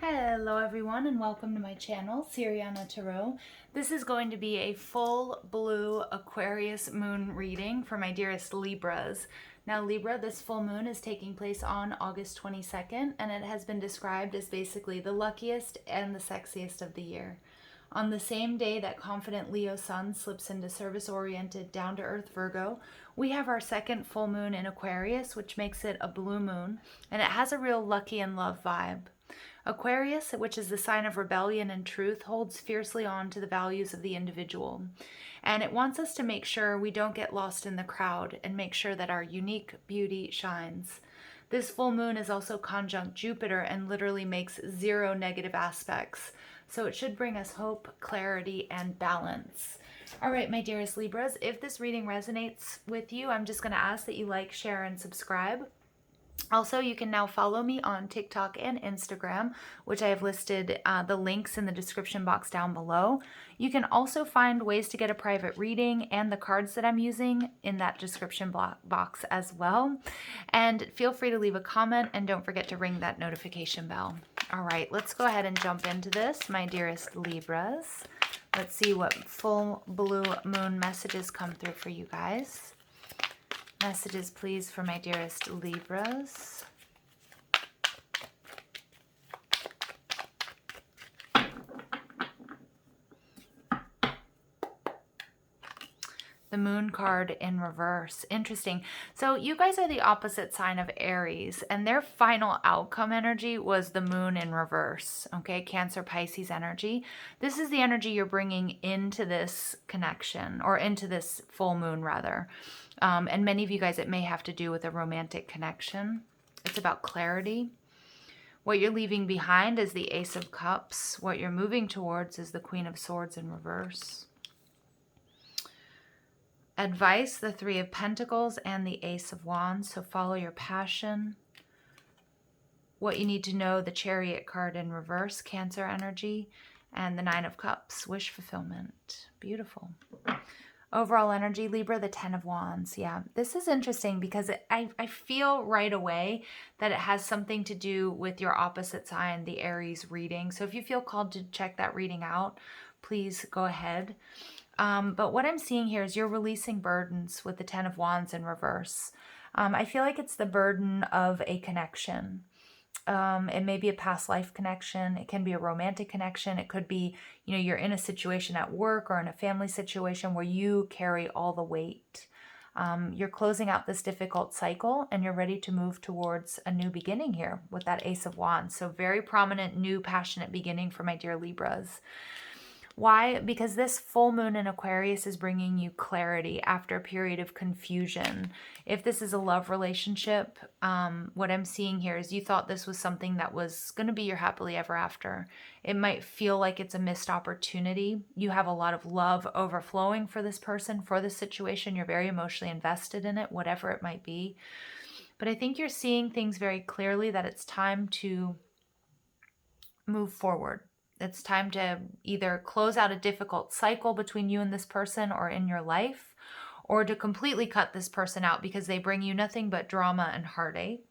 Hello everyone and welcome to my channel, Siriana Tarot. This is going to be a full blue Aquarius moon reading for my dearest Libras. Now Libra, this full moon is taking place on August 22nd and it has been described as basically the luckiest and the sexiest of the year. On the same day that confident Leo Sun slips into service-oriented, down-to-earth Virgo, we have our second full moon in Aquarius, which makes it a blue moon, and it has a real lucky and love vibe. Aquarius, which is the sign of rebellion and truth, holds fiercely on to the values of the individual. And it wants us to make sure we don't get lost in the crowd and make sure that our unique beauty shines. This full moon is also conjunct Jupiter and literally makes 0 negative aspects. So it should bring us hope, clarity, and balance. All right, my dearest Libras, if this reading resonates with you, I'm just going to ask that you like, share, and subscribe. Also, you can now follow me on TikTok and Instagram, which I have listed the links in the description box down below. You can also find ways to get a private reading and the cards that I'm using in that description box as well. And feel free to leave a comment and don't forget to ring that notification bell. All right, let's go ahead and jump into this, my dearest Libras. Let's see what full blue moon messages come through for you guys. Messages, please, for my dearest Libras. The moon card in reverse. Interesting. So you guys are the opposite sign of Aries, and their final outcome energy was the moon in reverse. Okay, Cancer, Pisces energy. This is the energy you're bringing into this connection, or into this full moon, rather. And many of you guys, it may have to do with a romantic connection. It's about clarity. What you're leaving behind is the Ace of Cups. What you're moving towards is the Queen of Swords in reverse. Advice, the Three of Pentacles and the Ace of Wands. So follow your passion. What you need to know, the Chariot card in reverse, Cancer energy. And the Nine of Cups, wish fulfillment. Beautiful. Overall energy, Libra, the Ten of Wands. Yeah, this is interesting because I feel right away that it has something to do with your opposite sign, the Aries reading. So if you feel called to check that reading out, please go ahead. But what I'm seeing here is you're releasing burdens with the Ten of Wands in reverse. I feel like it's the burden of a connection. It may be a past life connection. It can be a romantic connection. It could be, you're in a situation at work or in a family situation where you carry all the weight. You're closing out this difficult cycle and you're ready to move towards a new beginning here with that Ace of Wands. So very prominent, new, passionate beginning for my dear Libras. Why? Because this full moon in Aquarius is bringing you clarity after a period of confusion. If this is a love relationship, what I'm seeing here is you thought this was something that was going to be your happily ever after. It might feel like it's a missed opportunity. You have a lot of love overflowing for this person, for this situation. You're very emotionally invested in it, whatever it might be. But I think you're seeing things very clearly that it's time to move forward. It's time to either close out a difficult cycle between you and this person or in your life, or to completely cut this person out because they bring you nothing but drama and heartache.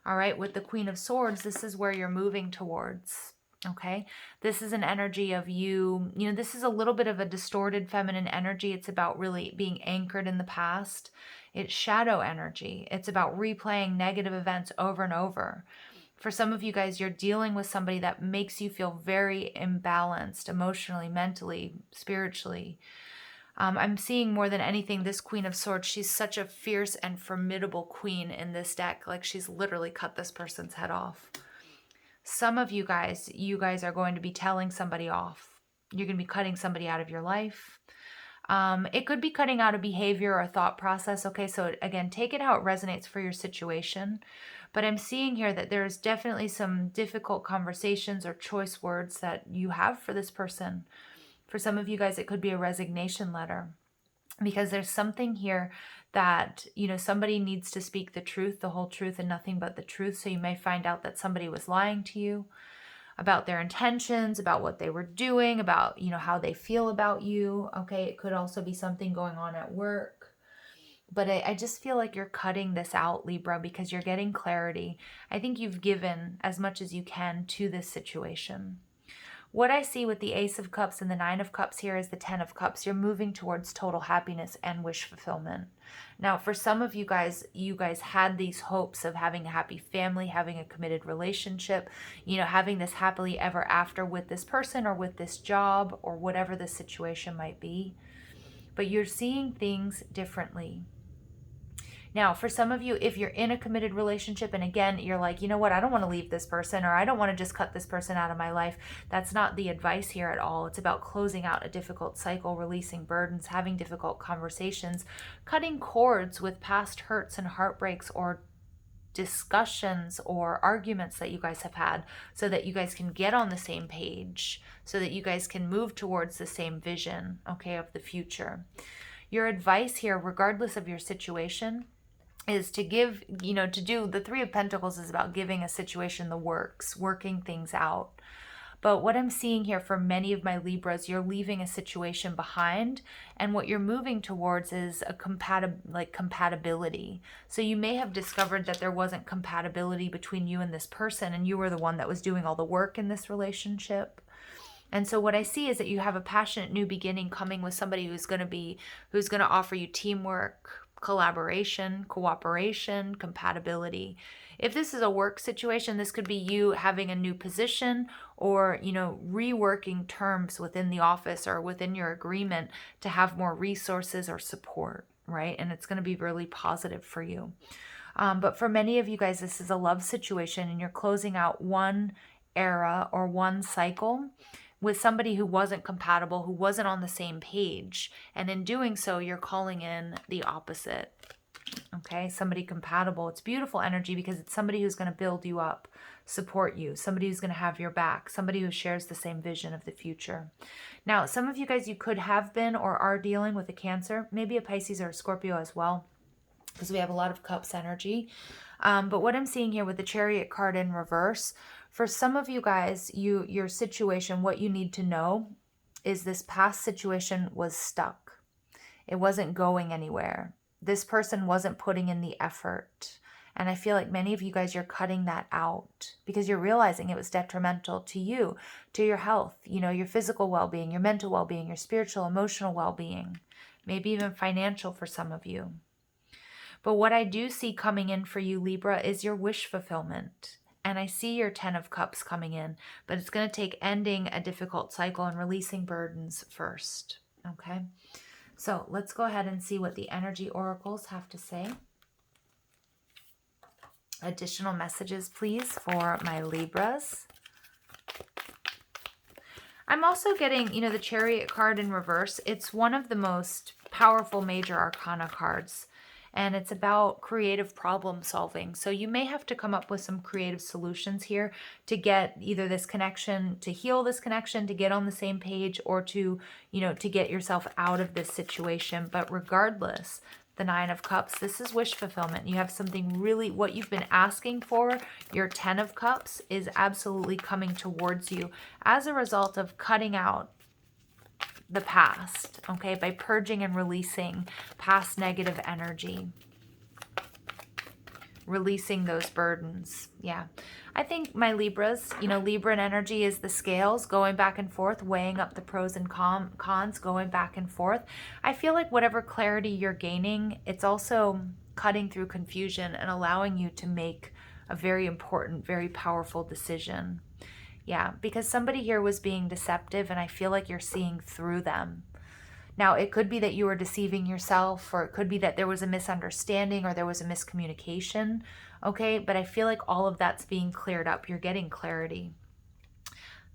All right, with the Queen of Swords, this is where you're moving towards. Okay, this is an energy of you, this is a little bit of a distorted feminine energy. It's about really being anchored in the past. It's shadow energy. It's about replaying negative events over and over. For some of you guys, you're dealing with somebody that makes you feel very imbalanced emotionally, mentally, spiritually. I'm seeing more than anything, this Queen of Swords, she's such a fierce and formidable queen in this deck. Like she's literally cut this person's head off. Some of you guys are going to be telling somebody off. You're going to be cutting somebody out of your life. It could be cutting out a behavior or a thought process. Okay, so again, take it how it resonates for your situation. But I'm seeing here that there's definitely some difficult conversations or choice words that you have for this person. For some of you guys, it could be a resignation letter. Because there's something here that, somebody needs to speak the truth, the whole truth, and nothing but the truth. So you may find out that somebody was lying to you about their intentions, about what they were doing, about, how they feel about you. Okay, it could also be something going on at work. But I just feel like you're cutting this out, Libra, because you're getting clarity. I think you've given as much as you can to this situation. What I see with the Ace of Cups and the Nine of Cups here is the Ten of Cups. You're moving towards total happiness and wish fulfillment. Now, for some of you guys had these hopes of having a happy family, having a committed relationship, having this happily ever after with this person or with this job or whatever the situation might be. But you're seeing things differently. Now, for some of you, if you're in a committed relationship and again, you're like, you know what, I don't want to leave this person, or I don't want to just cut this person out of my life. That's not the advice here at all. It's about closing out a difficult cycle, releasing burdens, having difficult conversations, cutting cords with past hurts and heartbreaks or discussions or arguments that you guys have had so that you guys can get on the same page, so that you guys can move towards the same vision, okay, of the future. Your advice here, regardless of your situation, is to give, to do the Three of Pentacles is about giving a situation the works, working things out. But what I'm seeing here for many of my Libras, you're leaving a situation behind, and what you're moving towards is a compatibility. So you may have discovered that there wasn't compatibility between you and this person, and you were the one that was doing all the work in this relationship. And so what I see is that you have a passionate new beginning coming with somebody who's going to offer you teamwork, collaboration, cooperation, compatibility. If this is a work situation, this could be you having a new position or, reworking terms within the office or within your agreement to have more resources or support, right? And it's going to be really positive for you. But for many of you guys, this is a love situation and you're closing out one era or one cycle with somebody who wasn't compatible, who wasn't on the same page. And in doing so, you're calling in the opposite. Okay, somebody compatible. It's beautiful energy because it's somebody who's going to build you up, support you, somebody who's going to have your back, somebody who shares the same vision of the future. Now, some of you guys, you could have been or are dealing with a Cancer, maybe a Pisces or a Scorpio as well, because we have a lot of Cups energy. But what I'm seeing here with the Chariot card in reverse, for some of you guys, your situation, what you need to know is this past situation was stuck. It wasn't going anywhere. This person wasn't putting in the effort. And I feel like many of you guys, you're cutting that out because you're realizing it was detrimental to you, to your health, your physical well-being, your mental well-being, your spiritual, emotional well-being, maybe even financial for some of you. But what I do see coming in for you, Libra, is your wish fulfillment. And I see your 10 of Cups coming in, but it's going to take ending a difficult cycle and releasing burdens first. Okay? So let's go ahead and see what the energy oracles have to say. Additional messages, please, for my Libras. I'm also getting, the Chariot card in reverse. It's one of the most powerful major arcana cards. And it's about creative problem solving. So you may have to come up with some creative solutions here to get either this connection, to heal this connection, to get on the same page, or to, to get yourself out of this situation. But regardless, the Nine of Cups, this is wish fulfillment. You have something really, what you've been asking for, your 10 of Cups is absolutely coming towards you as a result of cutting out the past, okay, by purging and releasing past negative energy, releasing those burdens. Yeah, I think my Libras, Libran energy is the scales going back and forth, weighing up the pros and cons, going back and forth. I feel like whatever clarity you're gaining, it's also cutting through confusion and allowing you to make a very important, very powerful decision. Yeah, because somebody here was being deceptive and I feel like you're seeing through them. Now, it could be that you were deceiving yourself, or it could be that there was a misunderstanding or there was a miscommunication, okay? But I feel like all of that's being cleared up. You're getting clarity.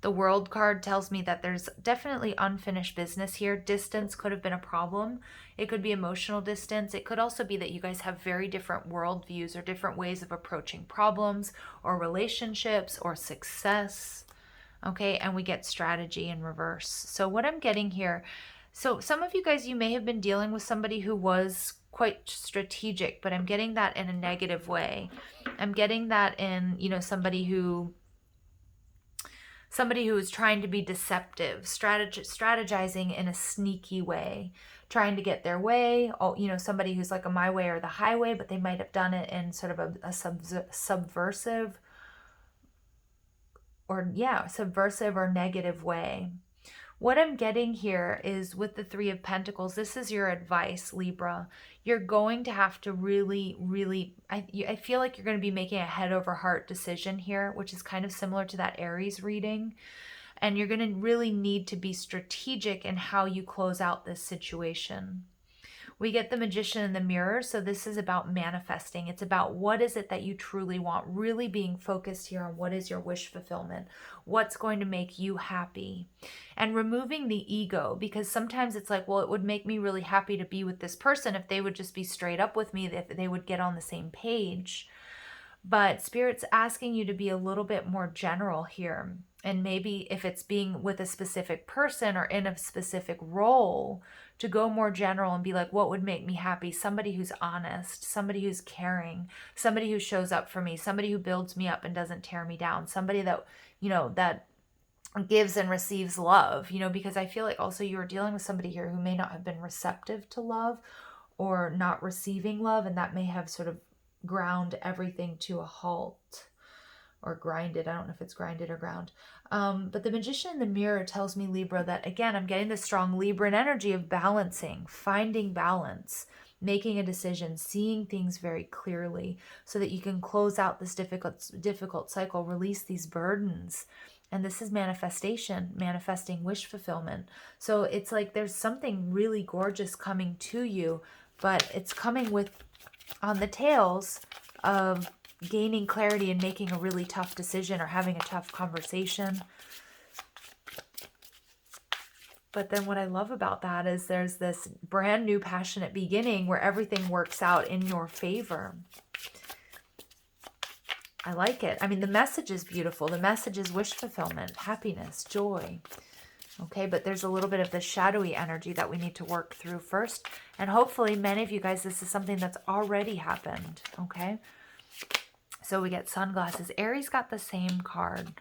The World card tells me that there's definitely unfinished business here. Distance could have been a problem. It could be emotional distance. It could also be that you guys have very different worldviews or different ways of approaching problems or relationships or success. Okay, and we get strategy in reverse. So what I'm getting here, so some of you guys, you may have been dealing with somebody who was quite strategic, but I'm getting that in a negative way. I'm getting that in, somebody who Somebody who is trying to be deceptive, strategizing in a sneaky way, trying to get their way. Oh, you know, somebody who's like a my way or the highway, but they might have done it in sort of a subversive or negative way. What I'm getting here is with the Three of Pentacles, this is your advice, Libra. You're going to have to really, really, I feel like you're going to be making a head over heart decision here, which is kind of similar to that Aries reading. And you're going to really need to be strategic in how you close out this situation. We get the Magician in the Mirror, so this is about manifesting. It's about what is it that you truly want, really being focused here on what is your wish fulfillment, what's going to make you happy, and removing the ego, because sometimes it's like, well, it would make me really happy to be with this person if they would just be straight up with me, if they would get on the same page. But Spirit's asking you to be a little bit more general here. And maybe if it's being with a specific person or in a specific role, to go more general and be like, what would make me happy? Somebody who's honest, somebody who's caring, somebody who shows up for me, somebody who builds me up and doesn't tear me down, somebody that, you know, that gives and receives love, you know, because I feel like also you are dealing with somebody here who may not have been receptive to love or not receiving love, and that may have sort of ground everything to a halt. Or grinded. I don't know if it's grinded or ground. But the Magician in the Mirror tells me, Libra, that again, I'm getting this strong Libran energy of balancing, finding balance, making a decision, seeing things very clearly so that you can close out this difficult cycle, release these burdens. And this is manifestation, manifesting wish fulfillment. So it's like there's something really gorgeous coming to you, but it's coming with on the tails of gaining clarity and making a really tough decision or having a tough conversation. But then what I love about that is there's this brand new passionate beginning where everything works out in your favor. I like it. I mean, the message is beautiful. The message is wish fulfillment, happiness, joy. Okay, but there's a little bit of the shadowy energy that we need to work through first. And hopefully, many of you guys, this is something that's already happened. Okay. So we get sunglasses. Aries got the same card.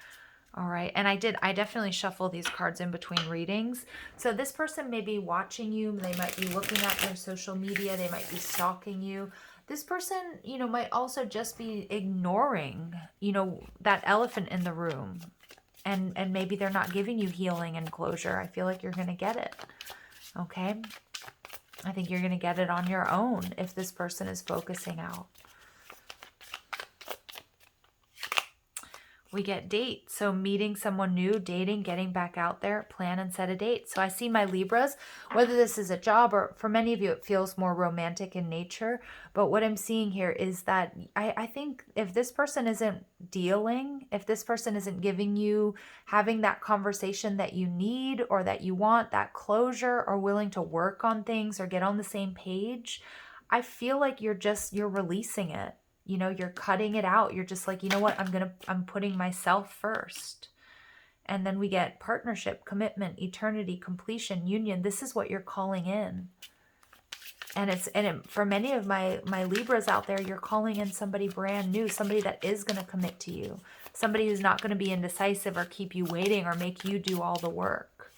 All right. And I definitely shuffle these cards in between readings. So this person may be watching you. They might be looking at their social media. They might be stalking you. This person, you know, might also just be ignoring, you know, that elephant in the room. And maybe they're not giving you healing and closure. I feel like you're going to get it. Okay. I think you're going to get it on your own if this person is focusing out. We get date. So meeting someone new, dating, getting back out there, plan and set a date. So I see my Libras, whether this is a job or for many of you, it feels more romantic in nature. But what I'm seeing here is that I think if this person isn't dealing, if this person isn't giving you, having that conversation that you need or that you want, that closure or willing to work on things or get on the same page, I feel like you're releasing it. You know, you're cutting it out. You're just like, you know what? I'm putting myself first. And then we get partnership, commitment, eternity, completion, union. This is what you're calling in. And for many of my Libras out there, you're calling in somebody brand new, somebody that is going to commit to you, somebody who's not going to be indecisive or keep you waiting or make you do all the work.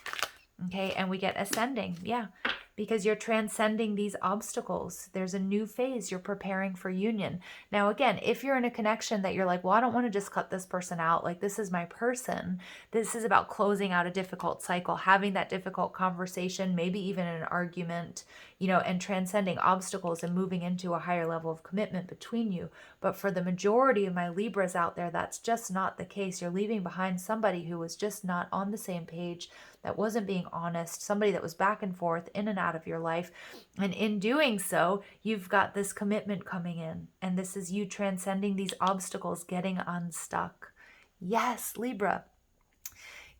Okay. And we get ascending. Yeah. Because you're transcending these obstacles. There's a new phase. You're preparing for union. Now, again, if you're in a connection that you're like, well, I don't want to just cut this person out. Like, this is my person. This is about closing out a difficult cycle, having that difficult conversation, maybe even an argument, you know, and transcending obstacles and moving into a higher level of commitment between you. But for the majority of my Libras out there, that's just not the case. You're leaving behind somebody who was just not on the same page, that wasn't being honest, somebody that was back and forth, in and out of your life. And in doing so, you've got this commitment coming in. And this is you transcending these obstacles, getting unstuck. Yes, Libra.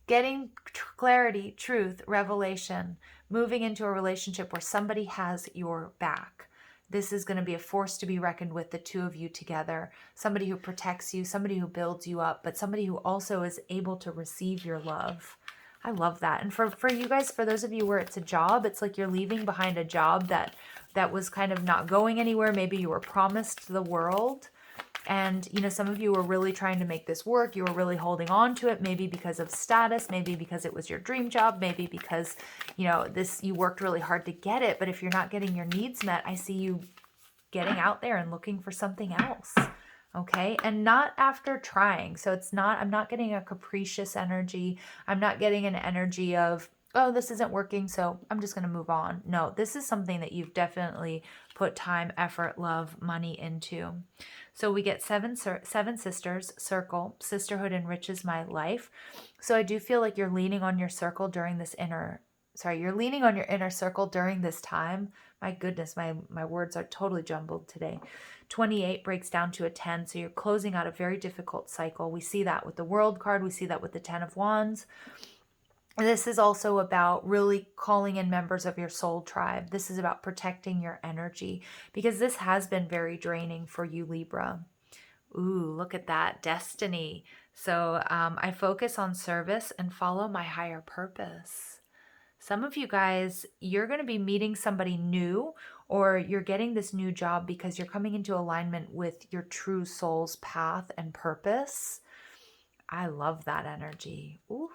Getting clarity, truth, revelation, moving into a relationship where somebody has your back. This is going to be a force to be reckoned with, the two of you together. Somebody who protects you, somebody who builds you up, but somebody who also is able to receive your love. I love that. And for you guys, for those of you where it's a job, it's like you're leaving behind a job that was kind of not going anywhere. Maybe you were promised the world And, you know, some of you were really trying to make this work. You were really holding on to it, maybe because of status, maybe because it was your dream job, maybe because, you know, you worked really hard to get it. But if you're not getting your needs met, I see you getting out there and looking for something else. Okay. And not after trying. So it's not, I'm not getting a capricious energy. I'm not getting an energy of, oh, this isn't working, so I'm just going to move on. No, this is something that you've definitely put time, effort, love, money into. So we get seven sisters, circle, sisterhood enriches my life. So I do feel like you're leaning on your circle during this you're leaning on your inner circle during this time. My goodness, my words are totally jumbled today. 28 breaks down to a 10, so you're closing out a very difficult cycle. We see that with the World card. We see that with the 10 of Wands. This is also about really calling in members of your soul tribe. This is about protecting your energy because this has been very draining for you, Libra. Ooh, look at that, destiny. So I focus on service and follow my higher purpose. Some of you guys, you're going to be meeting somebody new, or you're getting this new job because you're coming into alignment with your true soul's path and purpose. I love that energy. Oof.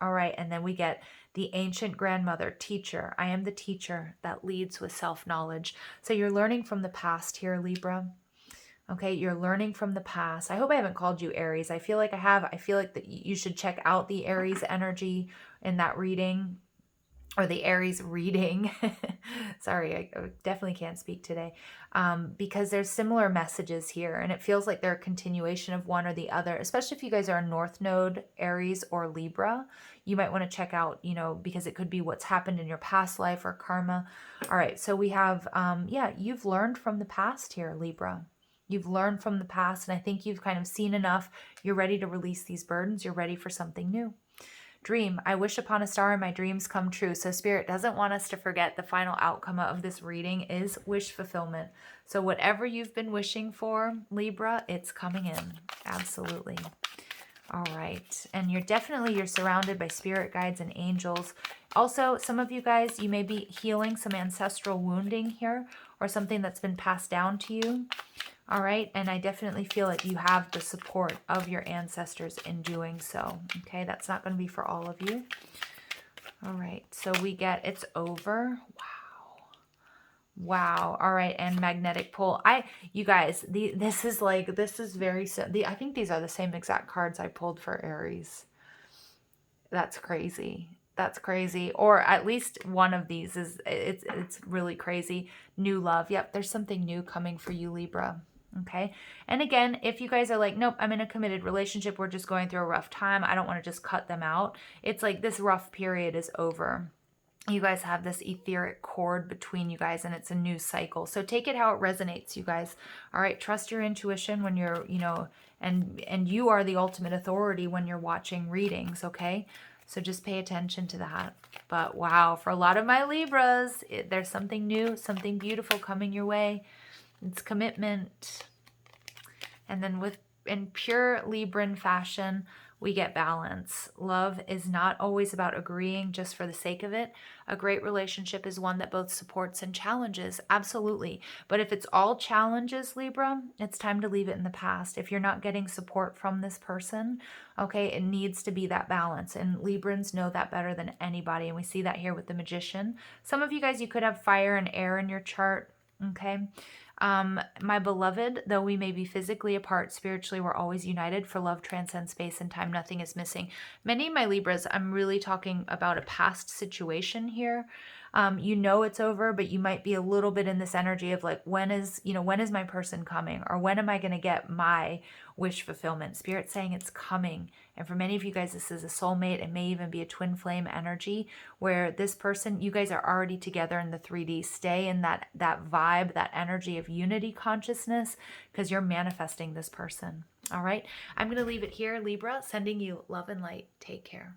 All right. And then we get the ancient grandmother, teacher. I am the teacher that leads with self-knowledge. So you're learning from the past here, Libra. Okay, you're learning from the past. I hope I haven't called you Aries. I feel like I have. I feel like that you should check out the Aries energy in that reading, or the Aries reading. Sorry, I definitely can't speak today, because there's similar messages here, and it feels like they're a continuation of one or the other, especially if you guys are a North Node, Aries, or Libra. You might want to check out, you know, because it could be what's happened in your past life or karma. All right, so we have, yeah, you've learned from the past here, Libra. You've learned from the past, and I think you've kind of seen enough. You're ready to release these burdens. You're ready for something new. Dream, I wish upon a star and my dreams come true. So Spirit doesn't want us to forget the final outcome of this reading is wish fulfillment. So whatever you've been wishing for, Libra, it's coming in. Absolutely. All right. And you're surrounded by spirit guides and angels. Also, some of you guys, you may be healing some ancestral wounding here, or something that's been passed down to you. All right, and I definitely feel like you have the support of your ancestors in doing so. Okay, that's not going to be for all of you. All right, so we get it's over. Wow. Wow. All right, and magnetic pull. You guys, this is very, I think these are the same exact cards I pulled for Aries. That's crazy. That's crazy. Or at least one of these it's really crazy. New love. Yep, there's something new coming for you, Libra. Okay. And again, if you guys are like, nope, I'm in a committed relationship, we're just going through a rough time, I don't want to just cut them out. It's like this rough period is over. You guys have this etheric cord between you guys, and it's a new cycle. So take it how it resonates, you guys. All right. Trust your intuition when you're, you know, and you are the ultimate authority when you're watching readings. Okay. So just pay attention to that. But wow, for a lot of my Libras, there's something new, something beautiful coming your way. It's commitment. And then in pure Libran fashion, we get balance. Love is not always about agreeing just for the sake of it. A great relationship is one that both supports and challenges. Absolutely. But if it's all challenges, Libra, it's time to leave it in the past. If you're not getting support from this person, okay, it needs to be that balance. And Librans know that better than anybody. And we see that here with the Magician. Some of you guys, you could have fire and air in your chart. Okay. My beloved, though we may be physically apart, spiritually we're always united, for love transcends space and time. Nothing is missing. Many of my Libras, I'm really talking about a past situation here. You know it's over, but you might be a little bit in this energy of like, when is my person coming? Or when am I going to get my wish fulfillment? Spirit's saying it's coming. And for many of you guys, this is a soulmate. It may even be a twin flame energy where this person, you guys are already together in the 3D. Stay in that vibe, that energy of unity consciousness, because you're manifesting this person. All right. I'm going to leave it here, Libra, sending you love and light. Take care.